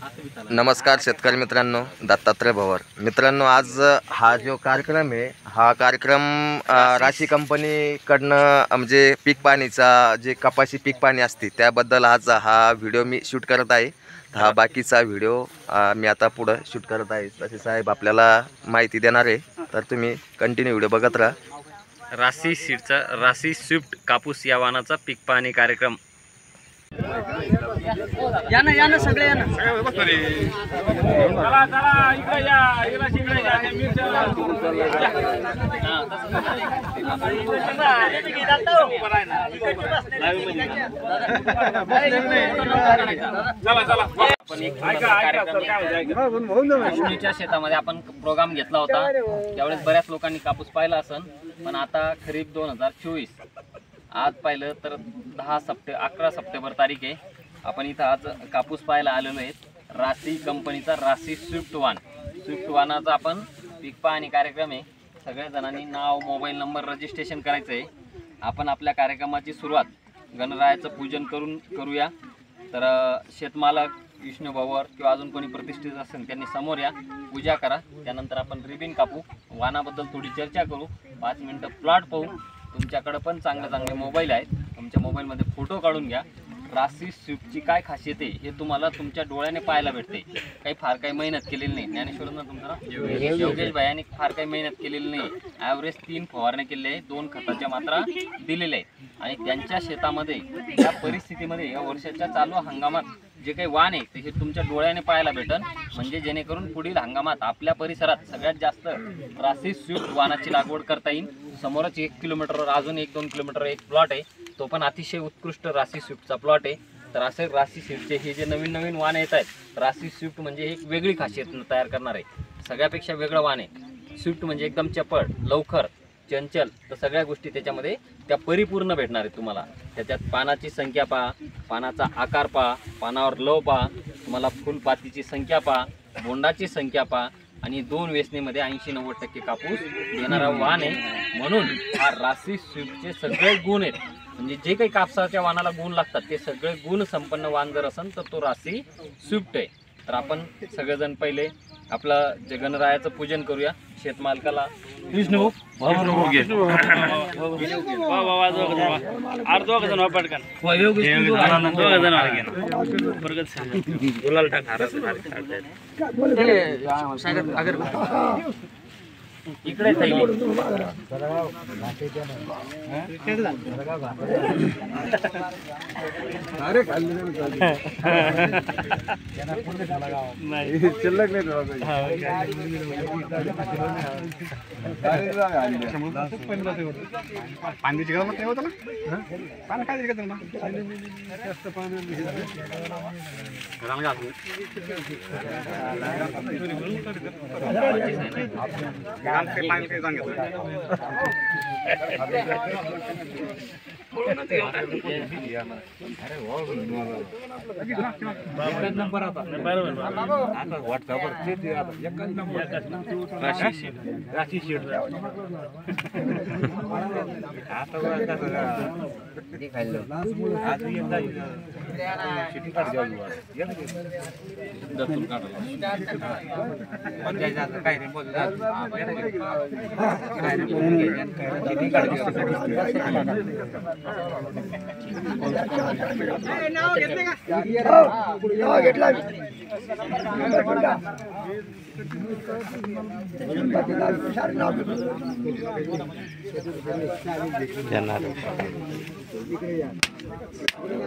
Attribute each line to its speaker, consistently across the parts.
Speaker 1: नमस्कार शेतकरी मित्रांनो, दत्तात्रय भवर मित्रांनो, आज हा जो कार्यक्रम आहे हा कार्यक्रम राशी कंपनीकडनं म्हणजे पीक पाणीचा जे कपाशी पीक पाणी असते त्याबद्दल आज हा व्हिडिओ मी शूट करत आहे। हा बाकीचा व्हिडिओ मी आता पुढे शूट करत आहे। तसे साहेब आपल्याला माहिती देणार आहे, तर तुम्ही कंटिन्यू व्हिडिओ बघत राहा।
Speaker 2: राशी सीडचा राशी स्विफ्ट कापूस या वाहनाचा पीक पाहणी कार्यक्रम।
Speaker 3: या ना सगळे या ना।
Speaker 4: चला चला इकडे या, इकडे शिकडे या, मिरच्या चला चला।
Speaker 2: आपण एक विष्णूच्या शेतामध्ये आपण प्रोग्राम घेतला होता, त्यावेळेस बऱ्याच लोकांनी कापूस पाहिला असन, पण आता खरीप 2024 आज पाहिलं तर 11 सप्टेंबर तारीख आहे। आपण इथं आज कापूस पाहायला आलेलो आहेत। राशी कंपनीचा राशी स्विफ्ट वाहनाचा आपण पीक पाहणी कार्यक्रम आहे। सगळ्या जणांनी नाव, मोबाईल नंबर रजिस्ट्रेशन करायचं आहे। आपण आपल्या कार्यक्रमाची सुरुवात गणरायाचं पूजन करून करूया। तर शेतमालक विष्णू भाऊवर किंवा अजून कोणी प्रतिष्ठित असेल त्यांनी समोर या, पूजा करा। त्यानंतर आपण रिबिन कापू, वाहनाबद्दल थोडी चर्चा करू, 5 मिनिटं प्लॉट पाहू। तुमच्याकडे पण चांगले मोबाईल आहेत, तुमच्या मोबाईलमध्ये फोटो काढून घ्या। राशी स्विफ्टची काय खासियत आहे हे तुम्हाला तुमच्या डोळ्याने पाहायला भेटते। फार काही मेहनत केलेली नाही। ज्ञानेश्वरनं तुमचं योगेश भाईंनी फार काही मेहनत केलेली नाही। ॲव्हरेज 3 फवारणी केले आहे, 2 खताच्या मात्रा दिलेल्या आहेत आणि त्यांच्या शेतामध्ये या परिस्थितीमध्ये या वर्षाच्या चालू हंगामात जे काही वाण आहे ते तुमच्या डोळ्याने पाहायला भेटन, म्हणजे जेणेकरून पुढील हंगामात आपल्या परिसरात सगळ्यात जास्त राशी स्विफ्ट वाहनाची लागवड करता येईल। समोरच 1 किलोमीटरवर अजून 1-2 किलोमीटर एक प्लॉट आहे, तो पण अतिशय उत्कृष्ट राशी स्विफ्टचा प्लॉट आहे। तर असे राशी स्विफ्टचे हे जे नवीन वाहन येत आहेत, राशी स्विफ्ट म्हणजे एक वेगळी खासियत तयार करणार आहे, सगळ्यापेक्षा वेगळं वाहन आहे। स्विफ्ट म्हणजे एकदम चपळ, लवकर, चंचल, तर सगळ्या गोष्टी त्याच्यामध्ये त्या परिपूर्ण भेटणार आहेत तुम्हाला। त्याच्यात पानाची संख्या पहा, पानाचा आकार पहा, पानावर लव पहा, तुम्हाला फुलपातीची संख्या पहा, बोंडाची संख्या पहा आणि 2 वेचणीमध्ये 80-90% कापूस देणारा वाहन आहे। म्हणून हा राशी स्विफ्टचे सगळे गुण आहेत, म्हणजे जे काही कापसाच्या वाहनाला गुण लागतात ते सगळे गुण संपन्न वाहन जर असेल तर तो राशी स्विफ्ट आहे। तर आपण सगळेजण पहिले आपलं जे गणरायाचं पूजन करूया। शेतमालकाला विष्णू इकडे
Speaker 4: शिल्लक नाही पाण्याची गरज नाही होत ना, पाणी काय दिलं ना जास्त पाणी काही सांगितलं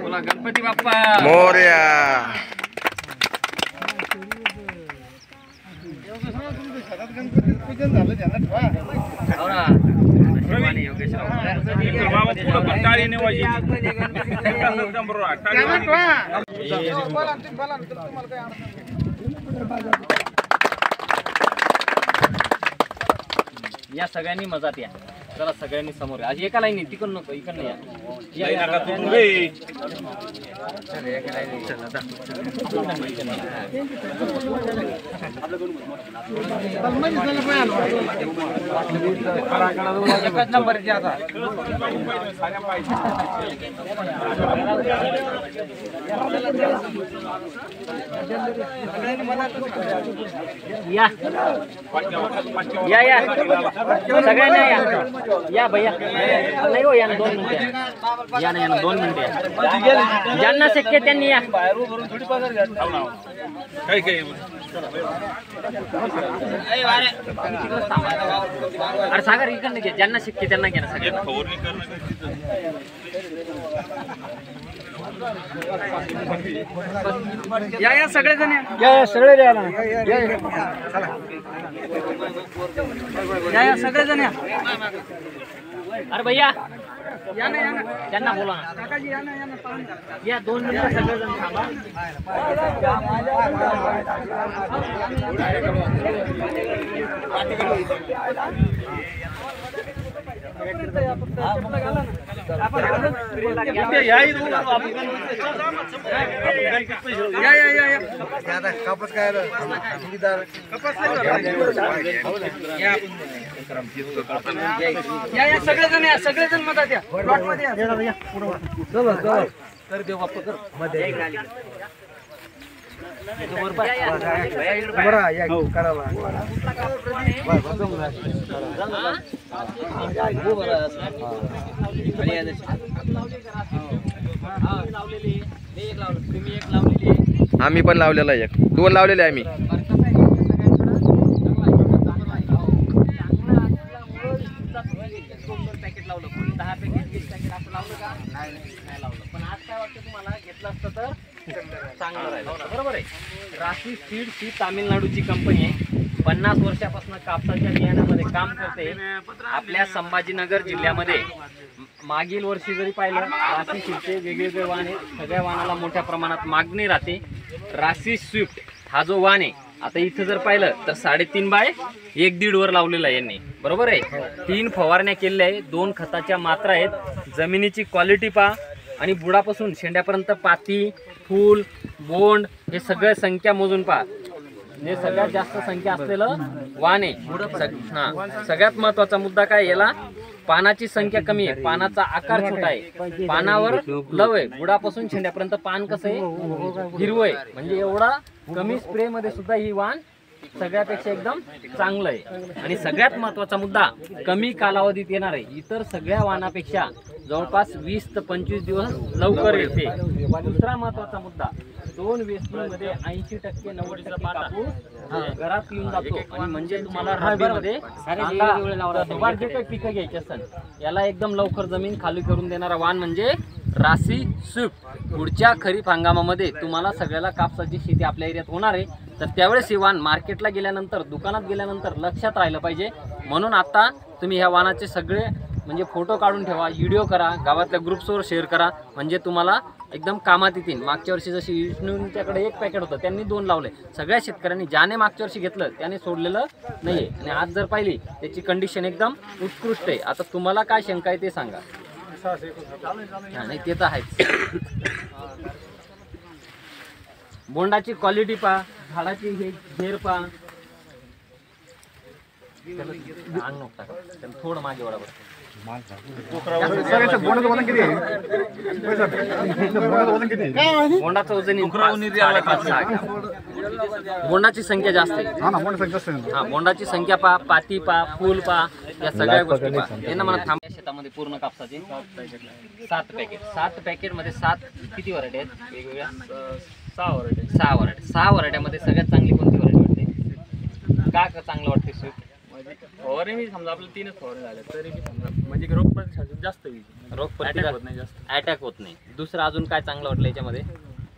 Speaker 2: बोला गणपती बाप्पा
Speaker 1: मोरया।
Speaker 2: या सगळ्यांनी मजात या। चला सगळ्यांनी समोर या. आज एका लाईनी तिकडून नको इकडनं या. या, या.
Speaker 3: एकच नंबर आहे आता.
Speaker 2: या या या सगळ्यांना या भैया नाही हो या ना 2 मिनिटं या ना 2 मिनिटं ज्यांना शक्य त्यांनी या अरे सागर इकडनं घे ज्यांना शक्य त्यांना घ्या ना सगळ्यांना
Speaker 3: या सगळेजण या सगळे या सगळेजण या.
Speaker 2: अरे भैया
Speaker 3: या ना
Speaker 2: त्यांना बोला ना
Speaker 3: काकाजी या ना
Speaker 2: या 2 मिनिटं सगळेजण थांबा
Speaker 4: कापस काय
Speaker 3: या सगळेजण या सगळेजण मधात या प्लॉट मध्ये या.
Speaker 2: कर देऊ बाप्पा कर मध्ये
Speaker 4: बरं या करावा
Speaker 2: तुम्ही एक लावलेली
Speaker 1: आम्ही पण लावलेला आहे 2 लावलेले आहे आम्ही.
Speaker 2: पॅकेट लावलं कोणी 10 पॅकेट 20 पॅकेट असं लावलं का नाही लावलं पण आज काय वाटतं तुम्हाला घेतलं असतं तर चांगलं राहिलं बरोबर आहे. राशी सीड्स ही तामिळनाडूची कंपनी आहे 50 वर्षापासून कापसाच्या बियाण्यामध्ये काम करते. आपल्या संभाजीनगर जिल्ह्यामध्ये मागील वर्षी जरी पाहिलं राशी सीडचे वेगवेगळे वाण आहेत. सगळ्या वाणाला मोठ्या प्रमाणात मागणी राहते. राशी स्विफ्ट हा जो वाण आहे आता इथं जर पाहिलं तर 3.5 बाय 1.5 वर लावलेला आहे यांनी बरोबर आहे. 3 फवारण्या केलेल्या आहे 2 खताच्या मात्रा आहेत. जमिनीची क्वालिटी पहा आणि बुडापासून शेंड्यापर्यंत पाती फूल बोंड हे सगळं संख्या मोजून पहा. हे सगळ्यात जास्त संख्या असलेलं वाण आहे. सगळ्यात महत्वाचा मुद्दा काय याला पानाची संख्या कमी आहे पानाचा आकार छोटा आहे पानावर लव आहे बुडापासून शेंड्यापर्यंत पान कसं आहे हिरवं आहे म्हणजे एवढा कमी स्प्रे मध्ये सुद्धा ही वाण सगळ्यापेक्षा एकदम चांगलं आहे. आणि सगळ्यात महत्वाचा मुद्दा कमी कालावधीत येणार आहे. इतर सगळ्या वाणापेक्षा जवळपास 20 ते 25 दिवस लवकर येते. दुसरा महत्वाचा मुद्दा 2 वेचणीमध्ये 80% 90% कापूस घरात येऊन जातो. आणि म्हणजे तुम्हाला रब्बीमध्ये दुबार जे काही पिकं घ्यायची असतात याला एकदम लवकर जमीन खाली करून देणारा वाण म्हणजे राशी स्विफ्ट. पुढच्या खरीप हंगामामध्ये तुम्हाला सगळ्याला कापसाची शेती आपल्या एरियात होणार आहे तर त्यावेळेस हे वाण मार्केटला गेल्यानंतर दुकानात गेल्यानंतर लक्षात राहिलं पाहिजे. म्हणून आता तुम्ही ह्या वाणाचे सगळे म्हणजे फोटो काढून ठेवा व्हिडिओ करा गावातल्या ग्रुप्सवर शेअर करा म्हणजे तुम्हाला एकदम कामात येतील. मागच्या वर्षी जशी विष्णूंच्याकडे 1 पॅकेट होतं त्यांनी 2 लावले. सगळ्या शेतकऱ्यांनी ज्याने मागच्या वर्षी घेतलं त्याने सोडलेलं नाही आहे. आणि आज जर पाहिली त्याची कंडिशन एकदम उत्कृष्ट आहे. आता तुम्हाला काय शंका आहे ते सांगा. नाही ते तर आहेच. बोंडाची क्वालिटी पहा झाडाची हे घेर पहा थोडं मागे वळा बरं. बोंडाचं वजन 5.5-6 बोंडाची संख्या जास्त आहे. हा बोंडाची संख्या पहा पाती पहा फूल पहा या सगळ्या गोष्टी पहा. यांना मला थांब शेतामध्ये पूर्ण कापसाचे 7 पॅकेट मध्ये 7 किती व्हरायटी आहेत वेगवेगळ्या 6 व्हरायट्यामध्ये सगळ्यात चांगली कोणती व्हरायटी वाटते का चांगलं वाटते स्विफ्ट
Speaker 5: फवारे मी समजा आपलं 3च फवारे झाले तरी मी समजा म्हणजे रोग प्रतिकार जास्त होईल
Speaker 2: रोग प्रतिकार
Speaker 5: नाही जास्त
Speaker 2: अटॅक होत नाही. दुसरं अजून काय चांगलं वाटलं याच्यामध्ये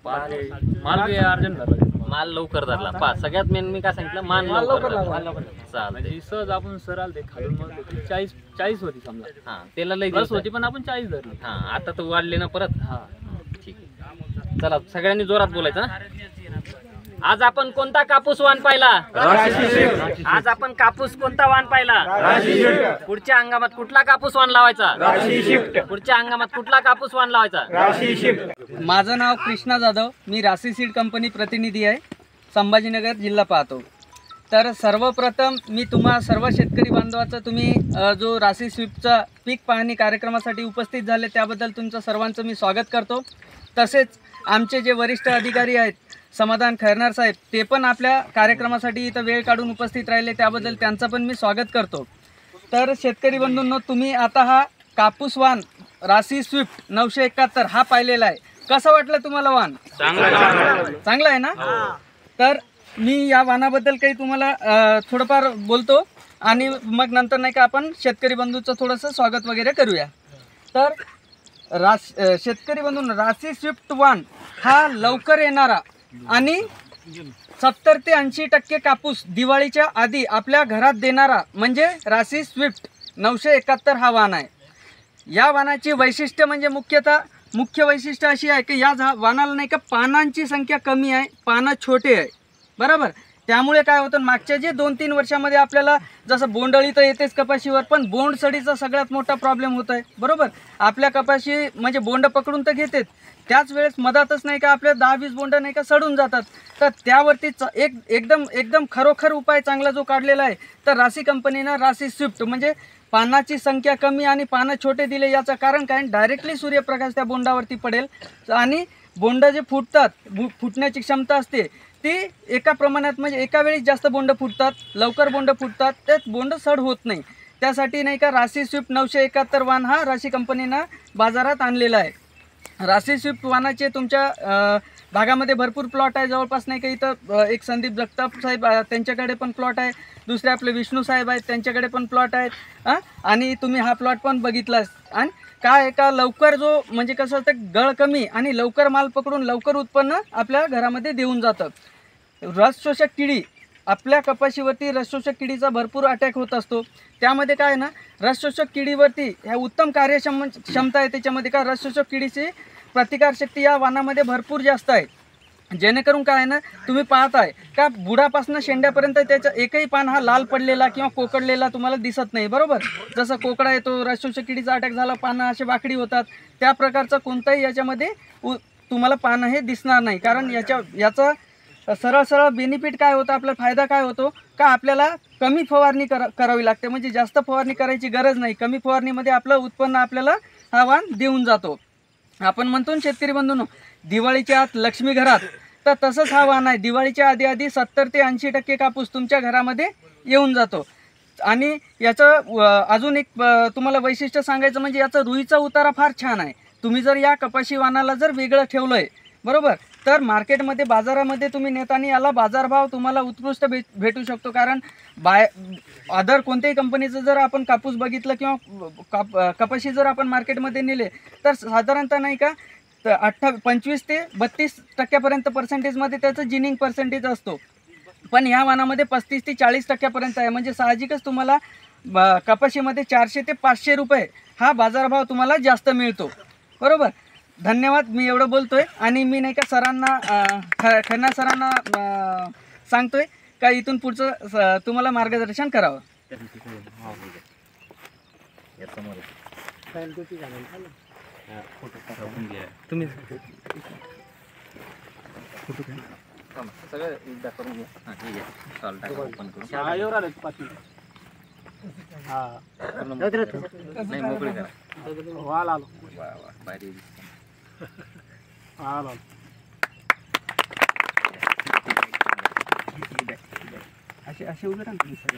Speaker 5: माल बी अर्जंट झाला
Speaker 2: माल लवकर धरला पा सगळ्यात मेन मी काय सांगितलं माल लवकर चालतंय.
Speaker 5: म्हणजे सहज आपण सर ते खालून मग 40 होती समजा
Speaker 2: हा त्याला लई
Speaker 5: प्लस होती पण आपण 40 धरली.
Speaker 2: हा आता तर वाढले ना परत.
Speaker 5: हा
Speaker 2: ठीक आहे चला सगळ्यांनी जोरात बोलायचं. आज आपण कोणता कापूस वाण पाहिला? आज आपण कापूस कोणता वाण पाहिला? पुढच्या हंगामात कुठला कापूस वाण लावायचा? पुढच्या हंगामात कुठला कापूस वाण लावायचा?
Speaker 3: माझं नाव कृष्णा जाधव, मी राशी सीड कंपनी प्रतिनिधी आहे, संभाजीनगर जिल्हा पाहतो. तर सर्वप्रथम मी तुम्हा सर्व शेतकरी बांधवाचं तुम्ही जो राशी स्वीपचा पीक पाहणी कार्यक्रमासाठी उपस्थित झाले त्याबद्दल तुमचं सर्वांचं मी स्वागत करतो. तसेच आमचे जे वरिष्ठ अधिकारी आहेत समाधान खैरनार साहेब, ते पण आपल्या कार्यक्रमासाठी इथं वेळ काढून उपस्थित राहिले, त्याबद्दल त्यांचं पण मी स्वागत करतो. तर शेतकरी बंधूंनो, तुम्ही आता हा कापूस वाण राशी स्विफ्ट 971 हा पाहिलेला आहे. कसं वाटलं तुम्हाला वाण? चांगला आहे ना? तर मी या वाणाबद्दल काही तुम्हाला थोडंफार बोलतो आणि मग नंतर नाही का आपण शेतकरी बंधूचं थोडंसं स्वागत वगैरे करूया. तर शेतकरी बंधूंनो, राशी स्विफ्ट वाण हा लवकर येणारा आणि 70 ते 80% कापूस दिवाळीच्या आधी आपल्या घरात देणारा म्हणजे राशी स्विफ्ट 971 हा वाण आहे. या वाणाची वैशिष्ट्य म्हणजे मुख्य वैशिष्ट्य अशी आहे की या वाणाला नाही का पानांची संख्या कमी आहे, पानं छोटे आहे, बरोबर. त्यामुळे काय होतं, मागच्या जे 2-3 वर्षामध्ये आपल्याला जसं बोंडअळी तर येतेच कपाशीवर, पण बोंडसडीचा सगळ्यात मोठा प्रॉब्लेम होत आहे, बरोबर. आपल्या कपाशी म्हणजे बोंड पकडून तर घेतेच, त्याच वेळेस मधातच नाही का आपल्या 10-20 बोंड नाही का सडून जातात. तर त्यावरती एकदम खरोखर उपाय चांगला जो काढलेला आहे तर राशी कंपनीनं राशी स्विफ्ट म्हणजे पानाची संख्या कमी आणि पानं छोटे दिले. याचं कारण काय, डायरेक्टली सूर्यप्रकाश त्या बोंडावरती पडेल आणि बोंड जे फुटण्याची क्षमता असते ती एका प्रमाणात म्हणजे एका वेळी जास्त बोंड फुटतात, लवकर बोंड फुटतात, त्यात बोंड सड होत नाही. त्यासाठी नाही का राशी स्विफ्ट 971 वाण हा राशी कंपनीनं बाजारात आणलेला आहे. राशी स्विफ्ट वाणाचे तुमच्या भागामध्ये भरपूर प्लॉट आहे. जवळपास नाही का इथं एक संदीप जगताप साहेब त्यांच्याकडे पण प्लॉट आहे, दुसरे आपले विष्णू साहेब आहेत त्यांच्याकडे पण प्लॉट आहेत. आणि तुम्ही हा प्लॉट पण बघितलाच. आणि काय का लवकर जो म्हणजे कसं असतं, गळ कमी आणि लवकर माल पकडून लवकर उत्पन्न आपल्या घरामध्ये देऊन जातं. रसशोषक किडी आपल्या कपाशीवरती रसशोषक किडीचा भरपूर अटॅक होत असतो. त्यामध्ये काय ना, रसशोषक किडीवरती ह्या उत्तम क्षमता आहे त्याच्यामध्ये. का रसशोषक किडीची प्रतिकारशक्ती या वाणामध्ये भरपूर जास्त आहे. जेणेकरून काय ना, तुम्ही पाहताय का बुडापासून शेंड्यापर्यंत त्याचा एकही पान हा लाल पडलेला किंवा कोकडलेला तुम्हाला दिसत नाही, बरोबर. जसं कोकडा येतो, रसशोषक किडीचा अटॅक झाला, पानं असे वाकडी होतात, त्या प्रकारचं कोणताही याच्यामध्ये तुम्हाला पानं हे दिसणार नाही. कारण याचा सरळ बेनिफिट काय होतं, आपला फायदा काय होतो का आपल्याला कमी फवारणी करावी लागते, म्हणजे जास्त फवारणी करायची गरज नाही. कमी फवारणीमध्ये आपलं उत्पन्न आपल्याला हा वाण देऊन जातो. आपण म्हणतो ना शेतकरी बंधूंनो, दिवाळीच्या आत लक्ष्मी घरात, तर तसंच हा वाण आहे. दिवाळीच्या आधी 70 ते 80% कापूस तुमच्या घरामध्ये येऊन जातो. आणि याचं अजून एक तुम्हाला वैशिष्ट्य सांगायचं म्हणजे याचा रुईचा उतारा फार छान आहे. तुम्ही जर या कपाशी वाणाला जर वेगळं ठेवलं आहे, बरोबर, तर मार्केटमध्ये बाजारामध्ये तुम्ही नेताना याला बाजारभाव तुम्हाला उत्कृष्ट भेटू शकतो. कारण अदर कोणत्याही कंपनीचं जर आपण कापूस बघितलं किंवा कपाशी जर आपण मार्केटमध्ये नेले तर साधारणतः नाही का 25 ते 32% पर्सेंटेजमध्ये त्याचं जिनिंग पर्सेंटेज असतो. पण ह्या वाणामध्ये 35 ते 40% आहे. म्हणजे साहजिकच तुम्हाला कपाशीमध्ये 400 ते 500 रुपये हा बाजारभाव तुम्हाला जास्त मिळतो, बरोबर. धन्यवाद. मी एवढं बोलतोय आणि मी नाही का सरांना खैरनार सरांना सांगतोय का इथून पुढचं तुम्हाला मार्गदर्शन करावं. तुम्ही
Speaker 2: सगळं एकदा करून घ्या. हां, ठीक आहे. स्टॉल टाका, ओपन करून. नाही, मोकळी करा. वा, भारी.
Speaker 3: असे उभे राहा तुम्ही सर.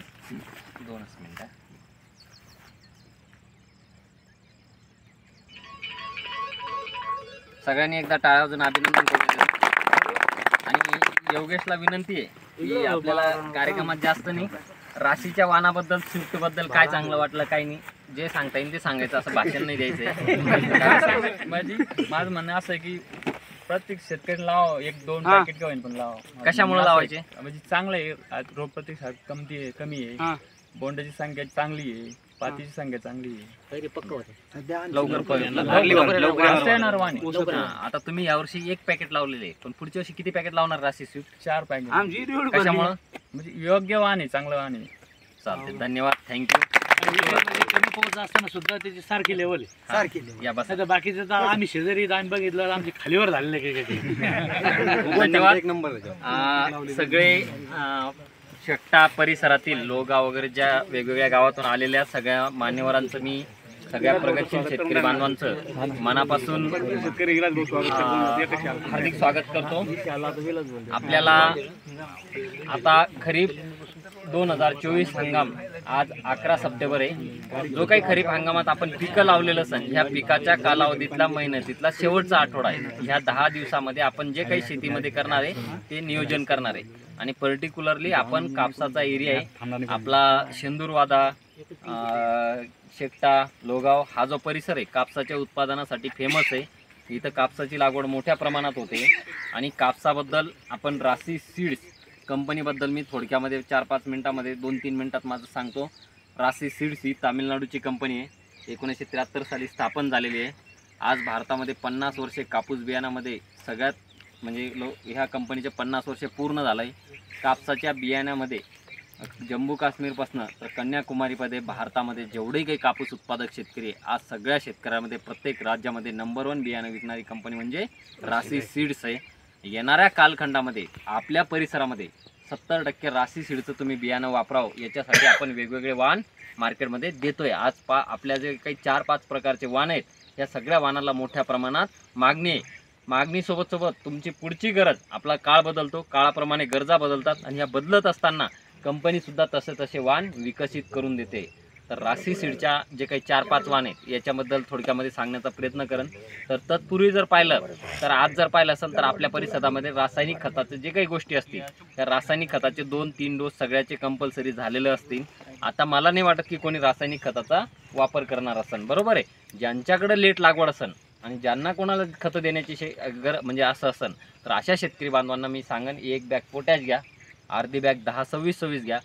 Speaker 2: 2 मिनिटं. सगळ्यांनी एकदा टाळ्या वाजवून अभिनंदन करू. आणि योगेशला विनंती आहे की आपल्याला कार्यक्रमात जास्त नाही, राशीच्या वाणाबद्दल स्विफ्टबद्दल काय चांगलं वाटलं काय नाही जे सांगता येईल ते सांगायचं, असं भाषण नाही द्यायचं.
Speaker 5: माझं म्हणणं असं आहे की प्रत्येक शेतकरी लाव 1-2 पॅकेट का होईल पण लाव.
Speaker 2: कशामुळे लावायचे?
Speaker 5: म्हणजे चांगलं आहे, रोग प्रतिकार कमी आहे, बोंडाची संख्या चांगली आहे, पातीची संख्या चांगली आहे.
Speaker 2: लवकर
Speaker 5: येणार वाणी.
Speaker 2: आता तुम्ही यावर्षी 1 पॅकेट लावलेले, पण पुढच्या वर्षी किती पॅकेट लावणार राशी स्विफ्ट?
Speaker 5: 4 पॅकेट.
Speaker 2: कशामुळं?
Speaker 5: म्हणजे योग्य वाण आहे, चांगलं वाण आहे.
Speaker 2: चालते, धन्यवाद, थँक्यू.
Speaker 6: कमी पाऊस असताना सुद्धा त्याची सारखी लेवल आहे.
Speaker 2: या बस,
Speaker 6: आता बाकीचं तर आम्ही शेजारी जाऊन बघितलं, आमची खालीवर झालेले
Speaker 2: धन्यवाद. सगळे शेकटा परिसरातील लोगाव वगैरे ज्या वेगवेगळ्या गावातून आलेल्या सगळ्या मान्यवरांचं मी, सगळ्या प्रगतशील शेतकरी बांधवांचं मनापासून हार्दिक स्वागत करतो. आपल्याला आता खरीप 2024 हंगाम आज 11 सप्टेंबर आहे. जो काही खरीप हंगामात आपण पिकं लावलेलं असेल, ह्या पिकाच्या कालावधीतला, मेहनतीतला शेवटचा आठवडा आहे. ह्या 10 दिवसामध्ये आपण जे काही शेतीमध्ये करणार आहे ते नियोजन करणार आहे. आणि पर्टिक्युलरली आपण कापसाचा एरिया आहे आपला, शेंदूरवादा, शेकटा, लोगाव हा जो परिसर आहे कापसाच्या उत्पादनासाठी फेमस आहे. इथं कापसाची लागवड मोठ्या प्रमाणात होते. आणि कापसाबद्दल आपण राशी सीड्स कंपनीबद्दल मी थोडक्यामध्ये 4-5 मिनिटामध्ये 2-3 मिनिटात माझं सांगतो. राशी सीड्स ही तामिळनाडूची कंपनी आहे. 1973 साली स्थापन झालेली आहे. आज भारतामध्ये 50 वर्षे कापूस बियाण्यामध्ये सगळ्यात म्हणजे ह्या कंपनीचे 50 वर्षे पूर्ण झालं आहे. कापसाच्या बियाण्यामध्ये जम्मू काश्मीरपासून तर कन्याकुमारीमध्ये भारतामध्ये जेवढे काही कापूस उत्पादक शेतकरी आहे, आज सगळ्या शेतकऱ्यामध्ये प्रत्येक राज्यामध्ये नंबर 1 बियाणं विकणारी कंपनी म्हणजे राशी सीड्स आहे. येणाऱ्या कालखंडामध्ये आपल्या परिसरामध्ये 70% राशी सीडचं तुम्ही बियाणं वापरावं, याच्यासाठी आपण वेगवेगळे वाण मार्केटमध्ये देतोय. आज आपल्या जे काही 4-5 प्रकारचे वाण आहेत, या सगळ्या वाणाला मोठ्या प्रमाणात मागणी आहे. मागणीसोबत तुमची पुढची गरज, आपला काळ बदलतो, काळाप्रमाणे गरजा बदलतात आणि ह्या बदलत असताना कंपनीसुद्धा तसे वाण विकसित करून देते. तर राशी सीडच्या जे काही 4-5 वाण आहेत याच्याबद्दल थोडक्यामध्ये सांगण्याचा प्रयत्न करेन. तर तत्पूर्वी जर पाहिलं तर आज जर पाहिलं असेल तर आपल्या परिसरामध्ये रासायनिक खताचे जे काही गोष्टी असतील, त्या रासायनिक खताचे 2-3 डोस सगळ्याचे कंपल्सरी झालेले असतील. आता मला नाही वाटत की कोणी रासायनिक खताचा वापर करणार असेल, बरोबर आहे. ज्यांच्याकडे लेट लागवड असेल आणि ज्यांना कोणाला खतं देण्याची म्हणजे असं असेल, तर अशा शेतकरी बांधवांना मी सांगेन 1 बॅग पोटॅश घ्या, अर्धी बॅग 10-26-26 घ्या,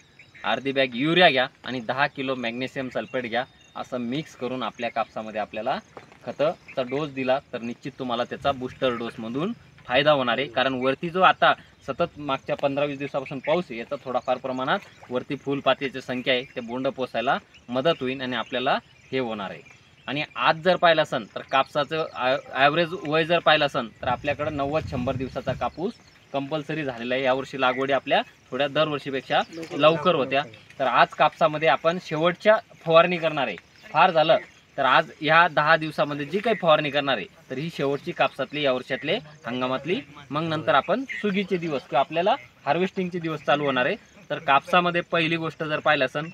Speaker 2: अर्धी बॅग युरिया घ्या आणि 10 किलो मॅग्नेशियम सल्फेट घ्या. असं मिक्स करून आपल्या कापसामध्ये आपल्याला खताचा डोस दिला तर निश्चित तुम्हाला त्याचा बूस्टर डोसमधून फायदा होणार आहे. कारण वरती जो आता सतत मागच्या 15-20 दिवसापासून पाऊस आहे, याचा थोडाफार प्रमाणात वरती फुलपातीची संख्या आहे, ते बोंड पोसायला मदत होईल आणि आपल्याला हे होणार आहे. आणि आज जर पाहिलं असेल तर कापसाचं ॲव्हरेज वय जर पाहिलं असेल तर आपल्याकडे 90-100 दिवसाचा कापूस कंपल्सरी झालेला आहे. यावर्षी लागवडी आपल्या थोड्या दरवर्षीपेक्षा लवकर होत्या. तर आज कापसामध्ये आपण शेवटच्या फवारणी करणार आहे. फार झालं तर आज ह्या 10 दिवसामध्ये जी काही फवारणी करणार आहे, तर ही शेवटची कापसातली या वर्षातले हंगामातली. मग नंतर आपण सुगीचे दिवस किंवा आपल्याला हार्वेस्टिंगचे दिवस चालू होणार आहे. तर कापसामध्ये पहिली गोष्ट जर पाहिलं असेल,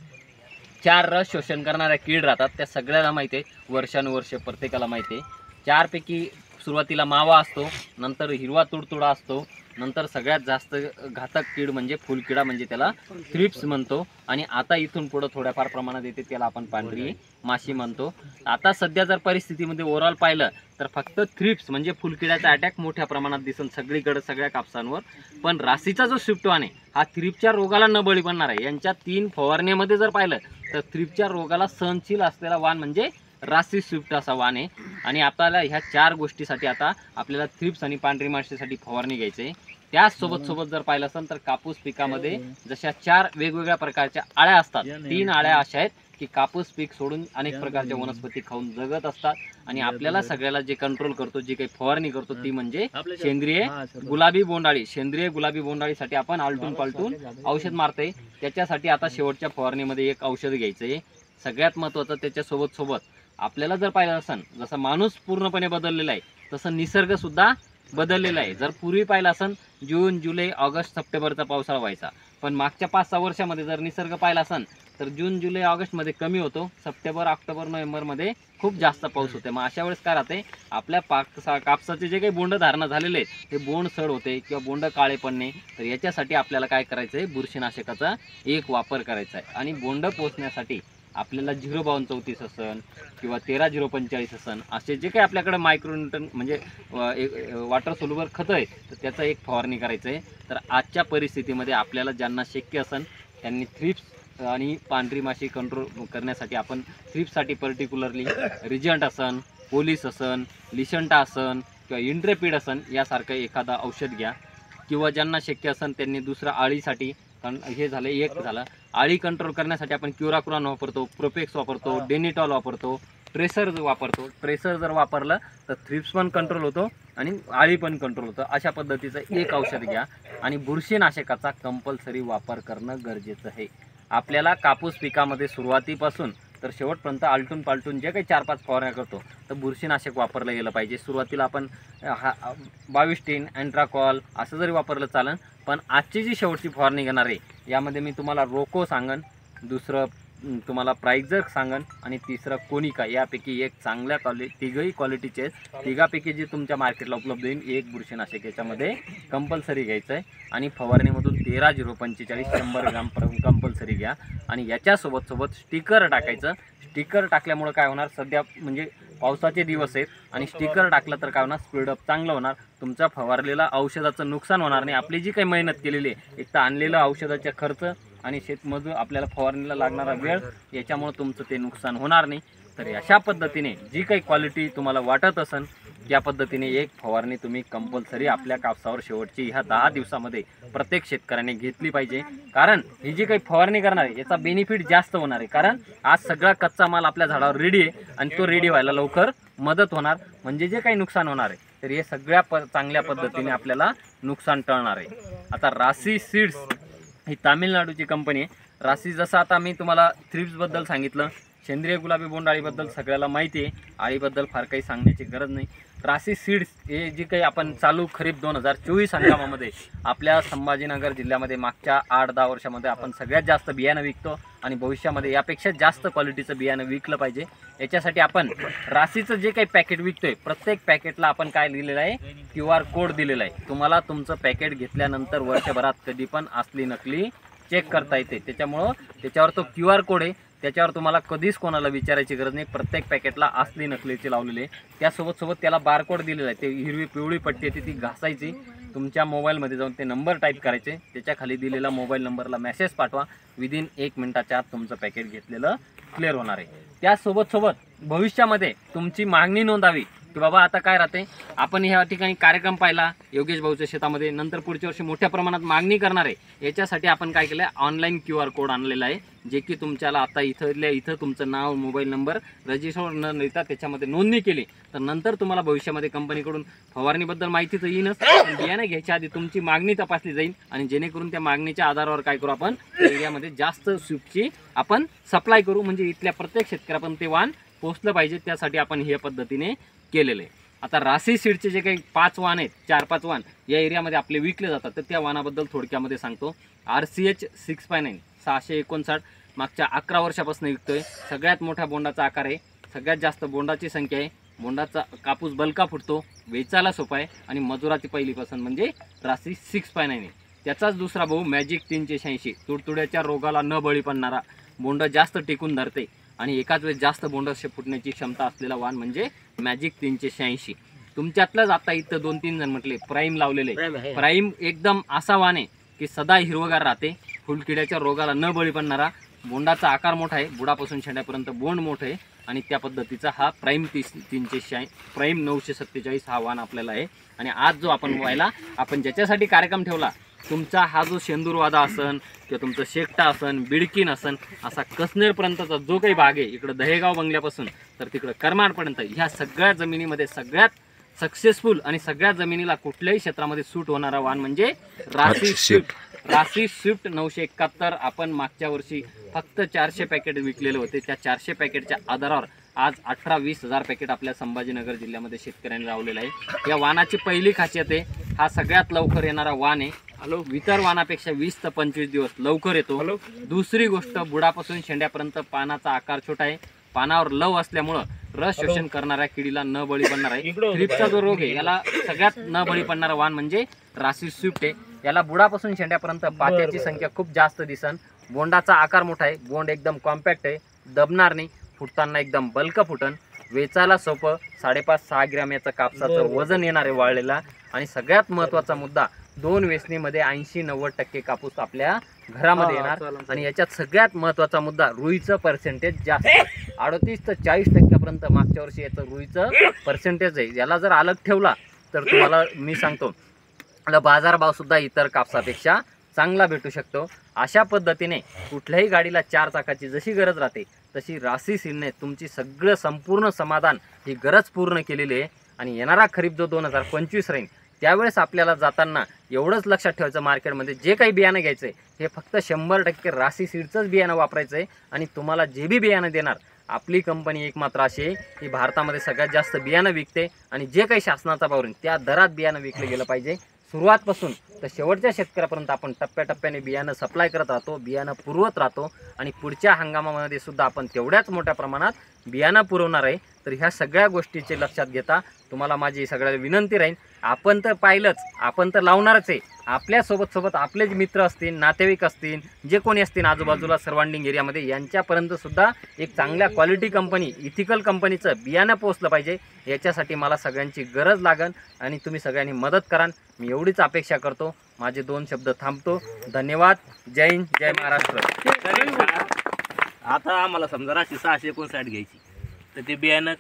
Speaker 2: 4 रस शोषण करणाऱ्या कीड राहतात. त्या सगळ्याला माहिती आहे, वर्षानुवर्ष प्रत्येकाला माहिती आहे. 4 पैकी सुरुवातीला मावा असतो, नंतर हिरवा तुडतुडा असतो, नंतर सगळ्यात जास्त घातक कीड म्हणजे फुलकिडा, म्हणजे त्याला थ्रिप्स म्हणतो. आणि आता इथून पुढं थोड्याफार प्रमाणात येते, त्याला आपण पांढरी माशी म्हणतो. आता सध्या जर परिस्थितीमध्ये ओव्हरऑल पाहिलं तर फक्त थ्रिप्स म्हणजे फुलकिड्याचा अटॅक मोठ्या प्रमाणात दिसेल सगळीकडे सगळ्या कापसांवर. पण राशीचा जो स्विफ्टवान आहे हा थ्रिप्सच्या रोगाला न बळी पडणार आहे. यांच्या 3 फवारण्यामध्ये जर पाहिलं तर थ्रिप्सच्या रोगाला सहनशील असलेला वाण म्हणजे राशी स्विफ्ट असा वाण आहे. आणि आपल्याला ह्या 4 गोष्टीसाठी आता आपल्याला थ्रिप्स आणि पांढरी माशीसाठी फवारणी घ्यायची आहे. त्यासोबत जर पाहिलं असेल तर कापूस पिकामध्ये जशा 4 वेगवेगळ्या प्रकारच्या आळ्या असतात, 3 आळ्या अशा आहेत की कापूस पीक सोडून अनेक प्रकारच्या वनस्पती खाऊन जगत असतात. आणि आपल्याला सगळ्याला जे कंट्रोल करतो, जी काही फवारणी करतो, ती म्हणजे सेंद्रिय गुलाबी बोंडाळी. सेंद्रिय गुलाबी बोंडाळीसाठी आपण आलटून पालटून औषध मारतोय. त्याच्यासाठी आता शेवटच्या फवारणीमध्ये एक औषध घ्यायचं आहे. सगळ्यात महत्त्वाचं त्याच्यासोबत आपल्याला जर पाहिलं असेल, जसं माणूस पूर्णपणे बदललेला आहे तसं निसर्गसुद्धा बदललेला आहे. जर पूर्वी पाहिलं असेल जून, जुलै, ऑगस्ट, सप्टेंबरचा पावसाळा व्हायचा, पण मागच्या 5-6 वर्षामध्ये जर निसर्ग पाहिला असेल तर जून, जुलै, ऑगस्टमध्ये कमी होतो, सप्टेंबर, ऑक्टोबर, नोव्हेंबरमध्ये खूप जास्त पाऊस होते. मग अशा वेळेस काय राहते, आपल्या कापसाचे जे काही बोंड धारणा झालेले आहेत ते बोंड सड होते किंवा बोंड काळे पडणे. तर याच्यासाठी आपल्याला काय करायचं आहे, बुरशीनाशकाचा एक वापर करायचा आहे. आणि बोंड पोचण्यासाठी आपल्याला 05234 असन किंवा 13045 असन असे जे काही आपल्याकडे मायक्रोन्यूटन म्हणजे वॉटर सोल्युबल खतं आहे, तर त्याचा एक फवारणी करायचं आहे. तर आजच्या परिस्थितीमध्ये आपल्याला ज्यांना शक्य असेल त्यांनी थ्रिप्स आणि पांढरी माशी कंट्रोल करण्यासाठी आपण थ्रिप्ससाठी पर्टिक्युलरली रिजंट असन, पोलीस असन, लिशंटा असन किंवा इंट्रेपिड असन यासारखं एखादा औषध घ्या. किंवा ज्यांना शक्य असेल त्यांनी दुसरं आळीसाठी, कारण हे झालं एक झालं, आळी कंट्रोल करण्यासाठी आपण क्युराक्रोन वापरतो, प्रोपेक्स वापरतो, डेनिटॉल वापरतो, ट्रेसर वापरतो. ट्रेसर जर वापरलं तर थ्रिप्स पण कंट्रोल होतो आणि आळी पण कंट्रोल होतं. अशा पद्धतीचं एक औषध घ्या आणि बुरशीनाशकाचा कंपल्सरी वापर करणं गरजेचं आहे. आपल्याला कापूस पिकामध्ये सुरुवातीपासून तर शेवटपर्यंत आलटून पालटून जे काही 4-5 फवारण्या करतो तर बुरशीनाशक वापरलं गेलं पाहिजे. सुरुवातीला आपण 22 अँट्राकॉल असं जरी वापरलं चालेल, पण आजची जी शेवटची फवारणी घेणार आहे यामध्ये मी तुम्हाला रोको सांगन, दुसरं तुम्हाला प्राइझर सांगन आणि तिसरं कोनिका. यापैकी एक चांगल्या तिघही क्वालिटीचे आहेत. तिघापैकी जे तुमच्या मार्केटला उपलब्ध होईल एक बुरशीनाशक याच्यामध्ये कंपल्सरी घ्यायचं आहे. आणि फवारणीमधून 13-0-45 100 ग्राम कंपल्सरी घ्या. आणि याच्यासोबत स्टिकर टाकायचं. स्टिकर टाकल्यामुळं काय होणार, सध्या म्हणजे पावसाचे दिवस आहेत आणि स्टिकर टाकलं तर काय होणार, स्पीडअप चांगलं होणार, तुमचा फवारलेला औषधाचं नुकसान होणार नाही. आपली जी काही मेहनत केलेली आहे, एक तर आणलेलं औषधाचा खर्च आणि शेतमजूर आपल्याला फवारणीला लागणारा वेळ, याच्यामुळे तुमचं ते नुकसान होणार नाही. तर अशा पद्धतीने जी काही क्वालिटी तुम्हाला वाटत असेल त्या पद्धतीने एक फवारणी तुम्ही कंपल्सरी आपल्या कापसावर शेवटची ह्या 10 दिवसामध्ये प्रत्येक शेतकऱ्याने घेतली पाहिजे. कारण ही जी काही फवारणी करणार आहे याचा बेनिफिट जास्त होणार आहे. कारण आज सगळा कच्चा माल आपल्या झाडावर रेडी आहे आणि तो रेडी व्हायला लवकर मदत होणार, म्हणजे जे काही नुकसान होणार आहे तर हे सगळ्या चांगल्या पद्धतीने आपल्याला नुकसान टळणार आहे. आता राशी सीड्स ही तामिळनाडूची कंपनी आहे. राशी, जसं आता मी तुम्हाला थ्रिप्सबद्दल सांगितलं, सेंद्रिय गुलाबी बोंड अळीबद्दल सगळ्याला माहिती आहे, अळीबद्दल फार काही सांगण्याची गरज नाही. राशी सीड्स हे जी काही आपण चालू खरीप 2024 हंगामामध्ये आपल्या संभाजीनगर जिल्ह्यामध्ये मागच्या 8-10 वर्षामध्ये आपण सगळ्यात जास्त बियाणं विकतो आणि भविष्यामध्ये यापेक्षा जास्त क्वालिटीचं बियाणं विकलं पाहिजे. याच्यासाठी आपण राशीचं जे काही पॅकेट विकतोय प्रत्येक पॅकेटला आपण काय दिलेलं आहे, QR कोड दिलेला आहे. तुम्हाला तुमचं पॅकेट घेतल्यानंतर वर्षभरात कधी पण असली नकली चेक करता येते. त्याच्यामुळं त्याच्यावर तो QR कोड आहे, त्याच्यावर तुम्हाला कधीच कोणाला विचारायची गरज नाही. प्रत्येक पॅकेटला असली नकलीची लावलेली आहे. त्यासोबत त्याला बारकोड दिलेला आहे. ते हिरवी पिवळी पट्टी येते ती घासायची, तुमच्या मोबाईलमध्ये जाऊन ते नंबर टाईप करायचे, त्याच्या खाली दिलेला मोबाईल नंबरला मेसेज पाठवा, विदिन 1 मिनिटाच्या आत तुमचं पॅकेट घेतलेलं क्लिअर होणार आहे. त्यासोबत भविष्यामध्ये तुमची मागणी नोंदावी की बाबा आता काय राहते, आपण ह्या ठिकाणी कार्यक्रम पाहिला योगेश भाऊच्या शेतामध्ये, नंतर पुढच्या वर्षी मोठ्या प्रमाणात मागणी करणार आहे. याच्यासाठी आपण काय केलं आहे, ऑनलाईन QR कोड आणलेला आहे, जे की तुमच्याला आता इथं तुमचं नाव, मोबाईल नंबर रजिस्टर न देता त्याच्यामध्ये नोंदणी केली तर नंतर तुम्हाला भविष्यामध्ये कंपनीकडून फवारणीबद्दल माहिती तर येईनच, पण बियाणं घ्यायच्या आधी तुमची मागणी तपासली जाईल आणि जेणेकरून त्या मागणीच्या आधारावर काय करू, आपण एरियामध्ये जास्त स्विफ्टची आपण सप्लाय करू, म्हणजे इथल्या प्रत्येक शेतकऱ्यापर्यंत ते वाण पोहोचलं पाहिजे. त्यासाठी आपण ह्या पद्धतीने केलेलं आहे. आता राशी सीडचे जे काही 5 वाण आहेत, 4-5 वाण या एरियामध्ये आपले विकले जातात, तर त्या वाणाबद्दल थोडक्यामध्ये सांगतो. RCH 659 659 मागच्या 11 वर्षापासून विकतोय. सगळ्यात मोठ्या बोंडाचा आकार आहे, सगळ्यात जास्त बोंडाची संख्या आहे, बोंडाचा कापूस बलका फुटतो, वेचायला सोपा आहे आणि मजुराची पहिली पसंत म्हणजे राशी 659 आहे. त्याचाच दुसरा भाऊ मॅजिक 386 तुडतुड्याच्या रोगाला न बळी पडणारा, बोंड जास्त टिकून धरते आणि एकाच वेळेस जास्त बोंड फुटण्याची क्षमता असलेला वाण म्हणजे मॅजिक 386. तुमच्यातलंच आता इथं 2-3 जण म्हटले प्राईम लावलेले. प्राईम एकदम असा वाण आहे की सदा हिरवगार राहते, फुलकिड्याच्या रोगाला न बळी पडणारा, बोंडाचा आकार मोठा आहे, बुडापासून शेंड्यापर्यंत बोंड मोठं आहे आणि त्या पद्धतीचा हा प्राईम 386 प्राईम 947 हा वाण आपल्याला आहे. आणि आज जो आपण व्हायला आपण ज्याच्यासाठी कार्यक्रम ठेवला, तुमचा हा जो शेंदूरवादा असन किंवा तुमचं शेकटा असन, बिडकीन असन, असा कसनेरपर्यंतचा जो काही भाग आहे, इकडं दहेगाव बंगल्यापासून तर तिकडं करमाडपर्यंत, ह्या सगळ्या जमिनीमध्ये सगळ्यात सक्सेसफुल आणि सगळ्या जमिनीला कुठल्याही क्षेत्रामध्ये सूट होणारा वाण म्हणजे राशी स्विफ्ट. राशी स्विफ्ट 971 आपण मागच्या वर्षी फक्त 400 पॅकेट विकलेले होते. त्या 400 पॅकेटच्या आधारावर आज 18-20 हजार पॅकेट आपल्या संभाजीनगर जिल्ह्यामध्ये शेतकऱ्यांनी लावलेलं आहे. या वाणाची पहिली खासियत आहे, हा सगळ्यात लवकर येणारा वाण आहे. इतर वाणापेक्षा 20 ते 25 दिवस लवकर येतो. दुसरी गोष्ट, बुडापासून शेंड्यापर्यंत पानाचा आकार छोटा आहे, पानावर लव असल्यामुळं रस शोषण करणाऱ्या किडीला न बळी पडणार आहे. थ्रिप्सचा जो रोग आहे याला सगळ्यात न बळी पडणारा वाण म्हणजे राशी स्विफ्ट आहे. याला बुडापासून शेंड्यापर्यंत पात्याची संख्या खूप जास्त दिसन, बोंडाचा आकार मोठा आहे, बोंड एकदम कॉम्पॅक्ट आहे, दबणार नाही, फुटताना एकदम बल्क फुटन, वेचायला सोपं, 5.5-6 ग्रॅम याचं कापसाचं वजन येणार आहे वाळलेला. आणि सगळ्यात महत्त्वाचा मुद्दा,
Speaker 7: 2 वेचणीमध्ये 80-90% कापूस आपल्या घरामध्ये येणार. आणि याच्यात सगळ्यात महत्त्वाचा मुद्दा रुईचं पर्सेंटेज जास्त 38 ते 40% मागच्या वर्षी याचं रुईचं पर्सेंटेज आहे. याला जर अलग ठेवला तर तुम्हाला मी सांगतो बाजारभाव सुद्धा इतर कापसापेक्षा चांगला भेटू शकतो. अशा पद्धतीने कुठल्याही गाडीला 4 चाकाची जशी गरज राहते तशी राशी सीडने तुमची सगळं संपूर्ण समाधान ही गरज पूर्ण केलेली आहे. आणि येणारा खरीप जो 2025 राहील त्यावेळेस आपल्याला जाताना एवढंच लक्षात ठेवायचं, मार्केटमध्ये जे काही बियाणं घ्यायचं आहे हे फक्त 100% राशी सीडचंच बियाणं वापरायचं आहे. आणि तुम्हाला जे बी बियाणं देणार आपली कंपनी एकमात्र अशी आहे की भारतामध्ये सगळ्यात जास्त बियाणं विकते आणि जे काही शासनाचा भाव राहील त्या दरात बियाणं विकलं गेलं पाहिजे. सुरुवातपासून तर शेवटच्या शेतकऱ्यापर्यंत आपण टप्प्याटप्प्याने बियाणं सप्लाय करत राहतो, बियाणं पुरवत राहतो आणि पुढच्या हंगामामध्ये सुद्धा आपण तेवढ्याच मोठ्या प्रमाणात बियाणं पुरवणार आहे. तर ह्या सगळ्या गोष्टीचे लक्षात घेता तुम्हाला माझी सगळ्याला विनंती राहील, आपण तर पाहिलंच, आपण तर लावणारच आहे. आपल्यासोबत आपले जे मित्र असतील, नातेवाईक असतील, जे कोणी असतील आजूबाजूला सर्वांडिंग एरियामध्ये यांच्यापर्यंत सुद्धा एक चांगल्या क्वालिटी कंपनी, इथिकल कंपनीचं बियाणं पोहोचलं पाहिजे. याच्यासाठी मला सगळ्यांची गरज लागन आणि तुम्ही सगळ्यांनी मदत कराल, मी एवढीच अपेक्षा करतो. माझे 2 शब्द थांबतो. धन्यवाद. जय हिंद, जय महाराष्ट्र.
Speaker 6: आता आम्हाला समजा राशी 659 घ्यायची तर ते बियाणं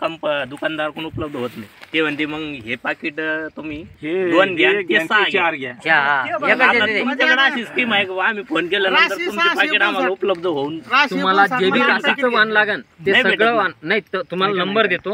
Speaker 6: दुकानदार कोण उपलब्ध होत नाही. ते म्हणते मग हे पाकिट तुम्ही 2 घ्या, ते 4 घ्या. तुमच्याकडे अशी स्कीम आहे का आम्ही फोन केल्यानंतर तुमचे पाकिट आम्हाला उपलब्ध होऊन
Speaker 7: तुम्हाला जे बी राशीचं वाण लागन ते सगळं वाण नाही तर तुम्हाला नंबर देतो.